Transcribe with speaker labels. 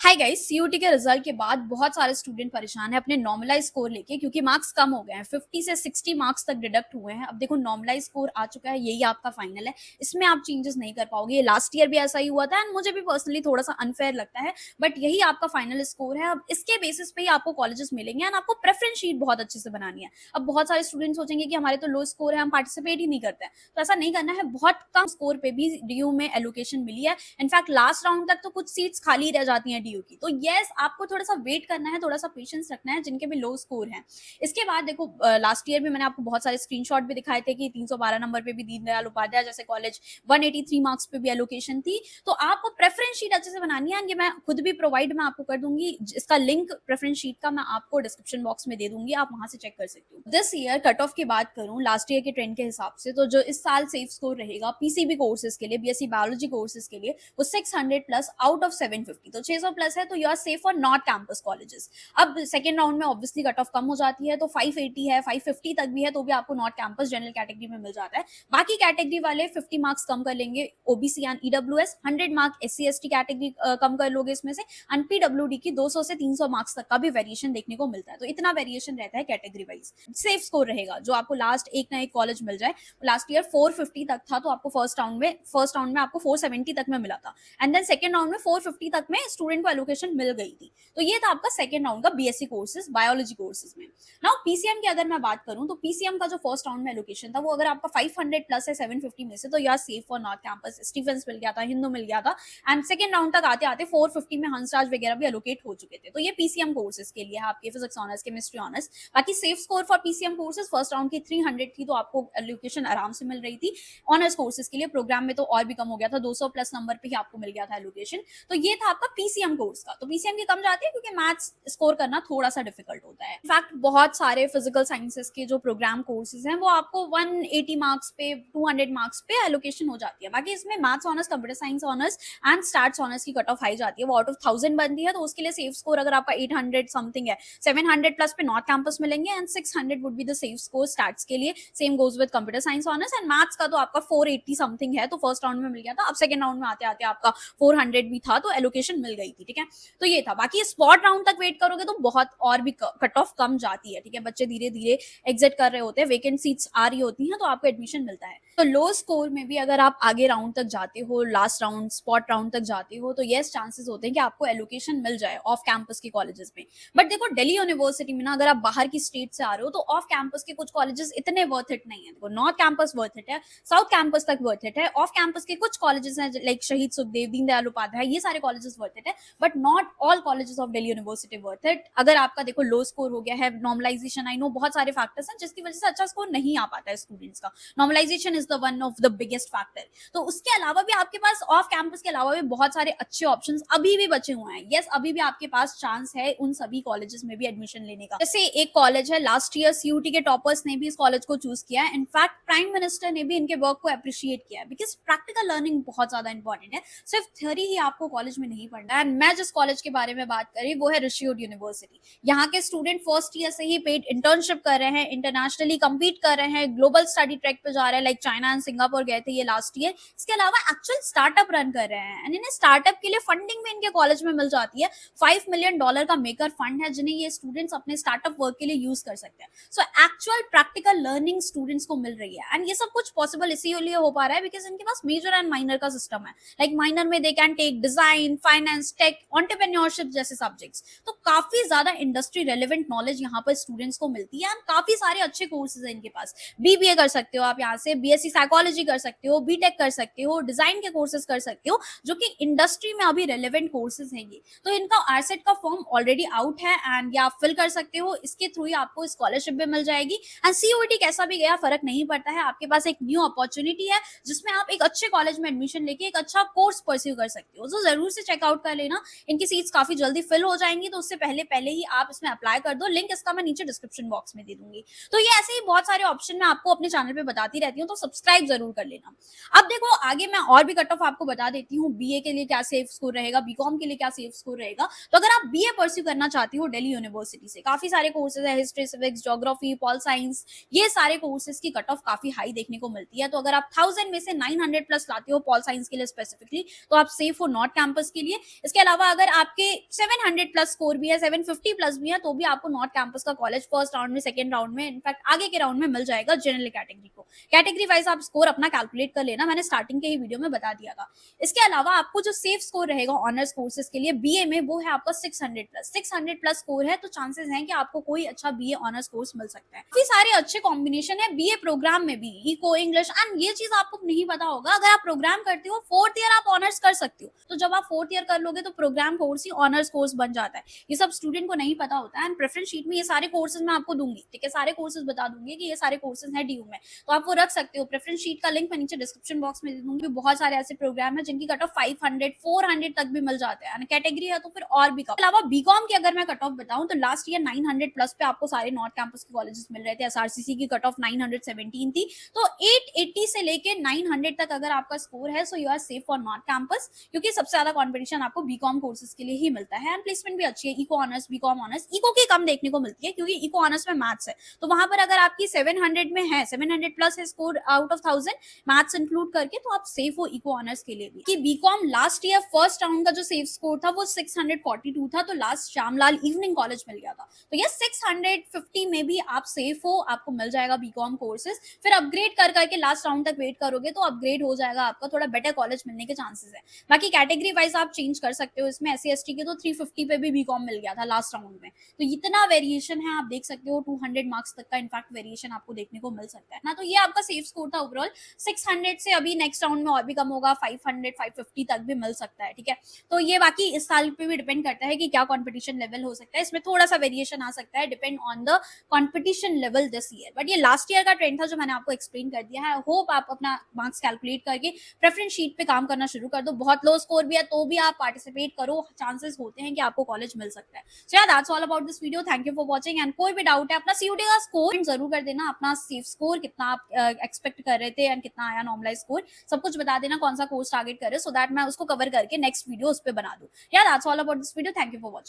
Speaker 1: Hi guys, CUT के result के बाद बहुत सारे स्टूडेंट परेशान हैं अपने नॉर्मलाइज स्कोर लेके, क्योंकि मार्क्स कम हो गए हैं। 50 से 60 मार्क्स तक डिडक्ट हुए हैं। अब देखो, नॉर्मलाइज स्कोर आ चुका है, यही आपका फाइनल है। इसमें आप चेंजेस नहीं कर पाओगे। ये लास्ट ईयर भी ऐसा ही हुआ था एंड मुझे भी पर्सनली थोड़ा सा अनफेयर लगता है, बट यही आपका फाइनल स्कोर है। अब इसके बेसिस पे ही आपको कॉलेजेस मिलेंगे एंड आपको प्रेफरेंस शीट बहुत अच्छे से बनानी है। अब बहुत सारे स्टूडेंट सोचेंगे कि हमारे तो लो स्कोर है, हम पार्टिसिपेट ही नहीं करते हैं। तो ऐसा नहीं करना है। बहुत कम स्कोर पे भी डीयू में एलोकेशन मिली है। इनफैक्ट लास्ट राउंड तक तो कुछ सीट्स खाली रह जाती हैं डीयू की। तो यस, आपको थोड़ा सा वेट करना है, थोड़ा सा पेशेंस रखना है जिनके भी लो स्कोर हैं। इसके बाद देखो, लास्ट ईयर भी मैंने आपको बहुत सारे स्क्रीनशॉट भी दिखाए थे कि 312 नंबर पे भी दीनदयाल उपाध्याय जैसे कॉलेज 183 मार्क्स पे भी एलोकेशन थी। तो आपको प्रेफरेंस शीट अच्छे से बनानी है। ये मैं खुद भी प्रोवाइड मैं आपको कर दूंगी। इसका लिंक प्रेफरेंस शीट का मैं आपको डिस्क्रिप्शन बॉक्स में दे दूंगी, आप वहां से चेक कर सकते हो। दिस ईयर कट ऑफ की बात करूं लास्ट ईयर के ट्रेंड के हिसाब से, तो जो इस साल सेफ स्कोर रहेगा पीसीबी कोर्सेज के लिए, बीएससी बायोलॉजी कोर्सेज के लिए, वो 600 प्लस आउट ऑफ 750। तो 600 प्लस है, तो you are safe for not campus colleges. अब सेकेंड राउंड में ऑब्वियसली कट ऑफ कम हो जाती है, तो 580 है, 550 तक भी है, तो भी आपको नॉट कैंपस जनरल कैटेगरी में मिल जाता है। बाकी कैटेगरी वाले 50 मार्क्स कम कर लेंगे, OBC and EWS 100 mark SC ST category कम कर लोगे इसमें से, एंड पीडब्ल्यूडी की 200 से 300 मार्क्स तक का भी वेरिएशन देखने को मिलता है। तो इतना वेरिएशन रहता है कैटेगरी वाइज। सेफ स्कोर रहेगा जो आपको लास्ट एक ना एक कॉलेज मिल जाए। लास्ट ईयर 450 तक था, तो आपको फर्स्ट राउंड में आपको 470 तक में मिला था, एंड देन सेकंड राउंड में 450 तक में स्टूडेंट को एलोकेशन मिल गई थी। तो ये था आपका सेकंड राउंड का बीएससी कोर्सेज बायोलॉजी कोर्सेज में। नाउ पीसीएम की अगर मैं बात करूं, तो पीसीएम का जो फर्स्ट राउंड में एलोकेशन था, वो अगर आपका 500 प्लस है 750 में से, तो यार safe for north campus Stephen's मिल गया था, हिंदू मिल गया था, एंड सेकंड राउंड तक आते आते 450 में हंसराज वगैरह भी एलोकेट हो चुके थे। तो ये पीसीएम कोर्सेज के लिए है, आपके फिजिक्स ऑनर्स, केमिस्ट्री ऑनर्स। बाकी safe score for PCM courses first round की 300 थी, तो आपको एलोकेशन आराम से मिल रही थी। ऑनर्स कोर्सेज के लिए प्रोग्राम में तो और भी कम हो गया था, 200 प्लस नंबर पे ही आपको मिल गया था एलोकेशन। तो ये था आपका पीसीएम कोर्स का। तो पीसीएम की कम जाती है क्योंकि मैथ्स स्कोर करना थोड़ा सा डिफिकल्ट होता है। इनफैक्ट बहुत सारे फिजिकल साइंसेस के जो प्रोग्राम कोर्सेज हैं, वो आपको 180 मार्क्स पे, 200 मार्क्स पे एलोकेशन हो जाती है। बाकी इसमें maths honours, computer science honours and stats honours की कट ऑफ हाई जाती है, वो आउट ऑफ 1000 बनती है। तो उसके लिए सेफ स्कोर अगर आपका 800 समथिंग है, 700 प्लस पे नॉर्थ कैंपस मिलेंगे, and 600 would be the safe score stats के लिए। Same goes with computer science honours. And maths का तो आपका 480 समथिंग है, तो फर्स्ट राउंड में मिल गया था। अब सेकंड राउंड में आते आते आपका 400 भी था, तो एलोकेशन मिल गई थी। ठीक है, तो ये था। बाकी स्पॉट राउंड तक वेट करोगे तो बहुत और भी कट ऑफ कम जाती है। ठीक है, बच्चे धीरे धीरे एग्जिट कर रहे होते हैं, वेकेंट सीट्स आ रही होती हैं, तो आपको एडमिशन मिलता है। तो लो स्कोर में भी अगर आप आगे राउंड तक जाते हो, लास्ट राउंड स्पॉट राउंड तक जाते हो, तो यस चांसेस होते हैं कि आपको एलोकेशन मिल जाए ऑफ कैंपस के कॉलेजेस में। बट देखो, दिल्ली यूनिवर्सिटी में ना, अगर आप बाहर की स्टेट से आ रहे हो, तो ऑफ कैंपस के कुछ कॉलेजेस इतने वर्थ इट नहीं है। देखो, नॉर्थ कैंपस वर्थ इट है, साउथ कैंपस तक वर्थ इट है, ऑफ कैंपस के कुछ कॉलेजेस हैं लाइक शहीद सुखदेव, दीनदयाल उपाध्याय, ये सारे कॉलेजेस वर्थ इट है, but not all colleges of Delhi university worth it. अगर आपका देखो लो स्कोर हो गया है, नॉर्मलाइजेशन, आई नो बहुत सारे फैक्टर्स हैं जिसकी वजह से अच्छा स्कोर नहीं आ पाता है स्टूडेंट्स का। Normalization is the one of the biggest factor. तो उसके अलावा भी आपके पास ऑफ कैंपस के अलावा भी बहुत सारे अच्छे ऑप्शंस अभी भी बचे हुए हैं। यस, अभी भी आपके पास चांस है उन सभी कॉलेजेस में भी एडमिशन लेने का। जैसे एक कॉलेज है, लास्ट ईयर सीयूटी के टॉपर्स ने भी इस कॉलेज को चूज किया है। इनफैक्ट प्राइम मिनिस्टर ने भी इनके वर्क को अप्रिशिएट किया है, बिकॉज प्रैक्टिकल लर्निंग बहुत ज्यादा इंपॉर्टेंट है। सिर्फ थ्योरी ही आपको कॉलेज में नहीं पढ़ना है। मैं जिस कॉलेज के बारे में बात करी वो है ऋषियोड यूनिवर्सिटी। यहाँ के स्टूडेंट फर्स्ट ईयर से ही पेड इंटर्नशिप कर रहे हैं, इंटरनेशनली कम्पीट कर रहे हैं, ग्लोबल स्टडी ट्रैक पे जा रहे हैं, लाइक चाइना एंड सिंगापुर गए थे ये लास्ट ईयर। इसके अलावा एक्चुअल स्टार्टअप रन कर रहे हैं, एंड इन्हें स्टार्टअप के लिए फंडिंग भी इनके कॉलेज में मिल जाती है। $5 मिलियन का मेकर फंड है, जिन्हें ये स्टूडेंट्स अपने स्टार्टअप वर्क के लिए यूज कर सकते हैं। So actual practical learning students को मिल रही है, एंड ये सब कुछ पॉसिबल इसीलिए हो पा रहा है बिकॉज इनके पास मेजर एंड माइनर का सिस्टम है। लाइक माइनर में they can take design, finance, tech, entrepreneurship जैसे सब्जेक्ट्स। तो काफी ज्यादा इंडस्ट्री रेलेवेंट नॉलेज यहाँ पर स्टूडेंट्स को मिलती है, एंड काफी सारे अच्छे कोर्सेज है इनके पास। बीबीए कर सकते हो आप यहाँ से, बीएससी साइकोलॉजी कर सकते हो, बीटेक कर सकते हो, डिजाइन के कोर्सेज कर सकते हो, जो कि इंडस्ट्री में अभी रेलेवेंट कोर्सेज हैं ये। तो इनका आरसेट का फॉर्म ऑलरेडी आउट है, एंड ये आप फिल कर सकते हो। इसके थ्रू ही आपको स्कॉलरशिप भी मिल जाएगी, एंड सीओटी कैसा भी गया फर्क नहीं पड़ता है। आपके पास एक न्यू अपॉर्चुनिटी है जिसमें आप एक अच्छे कॉलेज में एडमिशन लेके एक अच्छा कोर्स परस्यू कर सकते हो। तो जरूर से चेकआउट कर लेना, इनकी सीट्स काफी जल्दी फिल हो जाएंगी, तो उससे पहले पहले ही आप इसमें अप्लाई कर दो। लिंक इसका मैं नीचे डिस्क्रिप्शन बॉक्स में दे दूंगी। तो ये ऐसे ही बहुत सारे ऑप्शन मैं आपको अपने चैनल पे बताती रहती हूँ, तो सब्सक्राइब जरूर कर लेना। अब देखो, आगे मैं और भी कट ऑफ आपको बता देती हूँ। बीए के लिए क्या सेफ स्कोर रहेगा, बीकॉम के लिए क्या सेफ स्कोर रहेगा। तो अगर आप बीए परस्यू करना चाहती हो दिल्ली यूनिवर्सिटी से, काफी सारे कोर्सेज है, history, civics, geography, pol science, ये सारे कोर्सेज की कट ऑफ काफी हाई देखने को मिलती है। तो अगर आप 1000 में से 900 प्लस लाते हो पॉल साइंस के लिए स्पेसिफिकली, तो आप सेफ हो नॉर्थ कैंपस के लिए। इसके अलावा अलावा अगर आपके 700 प्लस स्कोर भी है, 750 प्लस भी है, तो भी आपको नॉर्थ कैंपस का कॉलेज फर्स्ट राउंड में, सेकंड राउंड में, इनफैक्ट आगे के राउंड में मिल जाएगा जनरल कैटेगरी को। कैटेगरी वाइज आप स्कोर अपना कैलकुलेट कर लेना, मैंने स्टार्टिंग के ही वीडियो में बता दिया था। इसके अलावा आपको जो सेफ स्कोर रहेगा ऑनर्स कोर्सेज के लिए बीए में, वो है आपका 600 प्लस। 600 प्लस स्कोर है तो चांसेस हैं कि आपको कोई अच्छा बीए ऑनर्स कोर्स मिल सकता है। काफी सारे अच्छे कॉम्बिनेशन है बीए प्रोग्राम में भी, इको, इंग्लिश, एंड ये चीज आपको नहीं पता होगा, अगर आप प्रोग्राम करते हो फोर्थ ईयर आप ऑनर्स कर सकते हो, तो जब आप फोर्थ ईयर कर लोगे तो प्रोग्राम कोर्स ही ऑनर्स कोर्स बन जाता है। ये सब स्टूडेंट को नहीं पता होता है, एंड प्रेफरेंस शीट में ये सारे कोर्सेज मैं आपको दूंगी, ठीक है, सारे कोर्सेज बता दूंगी कि ये सारे कोर्सेज हैं डीयू में, तो आप वो रख सकते हो। प्रेफरेंस शीट का लिंक मैं नीचे डिस्क्रिप्शन बॉक्स में दे दूंगी। बहुत सारे ऐसे प्रोग्राम है जिनकी कट ऑफ 500 400 तक भी मिल जाते हैं, कैटेगरी है तो फिर और भी कम। अलावा बीकॉम की अगर मैं कट ऑफ बताऊं तो लास्ट ईयर 900 प्लस पे आपको सारे नॉर्थ कैंपस के कॉलेजेस मिल रहे थे। एसआरसीसी की कट ऑफ 917 थी, तो 880 से लेके 900 तक अगर आपका स्कोर है, so you are safe for north campus, क्योंकि सबसे ज्यादा कॉम्पिटिशन आपको बीकॉम कोर्सेज के लिए ही मिलता है, एंड प्लेसमेंट भी अच्छी है। Eco honours, BCom honours, eco की कम देखने को मिलती है क्योंकि इको ऑनर्स में मैथ्स है, तो वहां पर अगर आपकी 700 में है, 700 प्लस है score out of 1000 maths include करके, तो आप सेफ हो इको ऑनर्स के लिए भी। कि BCom last year first round का जो सेफ स्कोर था वो 642 था, तो लास्ट श्यामलाल इवनिंग कॉलेज मिल गया था, तो ये 650 में भी आप सेफ हो, आपको मिल जाएगा बीकॉम कोर्सेज। फिर अपग्रेड कर करके लास्ट राउंड तक वेट करोगे तो अपग्रेड हो जाएगा, आपका थोड़ा बेटर कॉलेज मिलने के चांसेस है। बाकी कैटेगरी वाइज आप चेंज कर सकते हो, इसमें SC ST के तो 350 पे भी बीकॉम मिल गया था लास्ट राउंड में, तो इतना वेरिएशन है, आप देख सकते हो 200 मार्क्स तक का इनफैक्ट वेरिएशन आपको देखने को मिल सकता है ना। तो ये आपका सेफ स्कोर था ओवरऑल। 600 से अभी नेक्स्ट राउंड में और भी कम होगा, 500 550 तक भी मिल सकता है, ठीक है। तो ये बाकी इस साल पे भी डिपेंड करता है कि क्या कंपटीशन लेवल हो सकता है, इसमें थोड़ा सा वेरिएशन आ सकता है, depend on the competition level this year. But ये लास्ट ईयर का ट्रेंड था जो मैंने आपको एक्सप्लेन कर दिया है। होप आप अपना मार्क्स कैलकुलेट करके प्रेफरेंस शीट पे काम करना शुरू कर दो। बहुत लो स्कोर भी है तो भी आप पार्टिसिपेट करो, चांसेस होते हैं कि आपको कॉलेज मिल सकता है। सो यार that's all about this video, thank you for watching, and कोई भी डाउट है अपना सीयूटी का स्कोर जरूर कर देना, अपना सेफ स्कोर कितना आप एक्सपेक्ट कर रहे थे एंड कितना आया नॉर्मलाइज स्कोर, सब कुछ बता देना, कौन सा कोर्स टारगेट करे, सो दैट मैं उसको कवर करके नेक्स्ट वीडियो उस पर बना दूं। यार that's all about this video, thank you for watching.